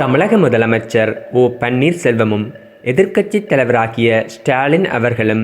தமிழக முதலமைச்சர் ஓ பன்னீர்செல்வமும் எதிர்க்கட்சித் தலைவராகிய ஸ்டாலின் அவர்களும்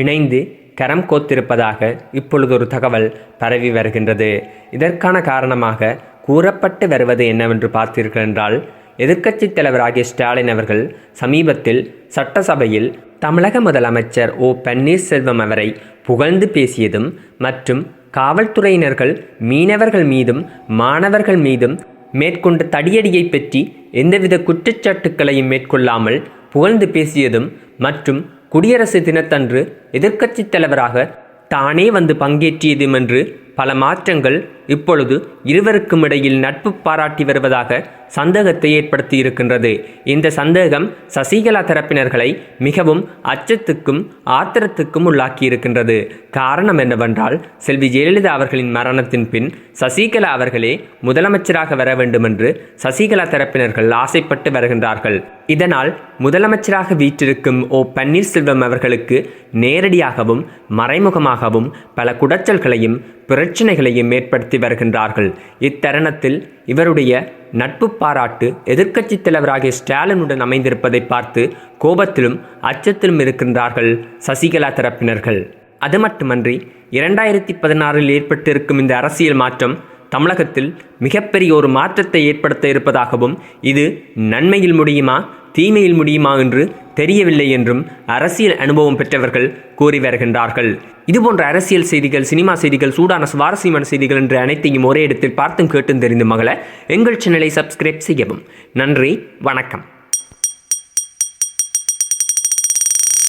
இணைந்து கரம் கோத்திருப்பதாக இப்பொழுது ஒரு தகவல் பரவி வருகின்றது. இதற்கான காரணமாக கூறப்பட்டு வருவது என்னவென்று பார்த்தீர்கள் என்றால், எதிர்க்கட்சித் தலைவராகிய ஸ்டாலின் அவர்கள் சமீபத்தில் சட்டசபையில் தமிழக முதலமைச்சர் ஓ பன்னீர்செல்வம் அவரை புகழ்ந்து பேசியதும் மற்றும் காவல்துறையினர்கள் மீனவர்கள் மீதும் மாணவர்கள் மீதும் மேற்கொண்ட தடியடியை பற்றி எந்தவித குற்றச்சாட்டுக்களையும் மேற்கொள்ளாமல் புகழ்ந்து பேசியதும் மற்றும் குடியரசு தினத்தன்று எதிர்க்கட்சித் தலைவராக தானே வந்து பங்கேற்றியதும் என்று பல மாற்றங்கள் இப்பொழுது இருவருக்கும் இடையில் நட்பு பாராட்டி வருவதாக சந்தேகத்தை ஏற்படுத்தி இருக்கின்றது. இந்த சந்தேகம் சசிகலா தரப்பினர்களை மிகவும் அச்சத்துக்கும் ஆத்திரத்துக்கும் உள்ளாக்கி இருக்கின்றது. காரணம் என்னவென்றால், செல்வி ஜெயலலிதா அவர்களின் மரணத்தின் பின் சசிகலா அவர்களே முதலமைச்சராக வர வேண்டும் என்று சசிகலா தரப்பினர்கள் ஆசைப்பட்டு வருகின்றார்கள். இதனால் முதலமைச்சராக வீற்றிருக்கும் ஓ பன்னீர்செல்வம் அவர்களுக்கு நேரடியாகவும் மறைமுகமாகவும் பல குடைச்சல்களையும் பிரச்சனைகளையும் ஏற்படுத்தி வருகின்றார்கள். இத்தருணத்தில் இவருடைய நட்பு பாராட்டு எதிர்க்கட்சித் தலைவராகிய ஸ்டாலினுடன் அமைந்திருப்பதை பார்த்து கோபத்திலும் அச்சத்திலும் இருக்கின்றார்கள் சசிகலா தரப்பினர்கள். அது மட்டுமன்றி 2016 ஏற்பட்டிருக்கும் இந்த அரசியல் மாற்றம் தமிழகத்தில் மிகப்பெரிய ஒரு மாற்றத்தை ஏற்படுத்த இருப்பதாகவும், இது நன்மையில் முடியுமா தீமையில் முடியுமா என்று தெரியவில்லை என்றும் அரசியல் அனுபவம் பெற்றவர்கள் கூறி வருகின்றார்கள். இதுபோன்ற அரசியல் செய்திகள், சினிமா செய்திகள், சூடான சுவாரஸ்யமான செய்திகள் என்று அனைத்தையும் ஒரே இடத்தில் பார்த்தும் கேட்டும் தெரிந்து மகள எங்கள் சேனலை சப்ஸ்கிரைப் செய்யவும். நன்றி, வணக்கம்.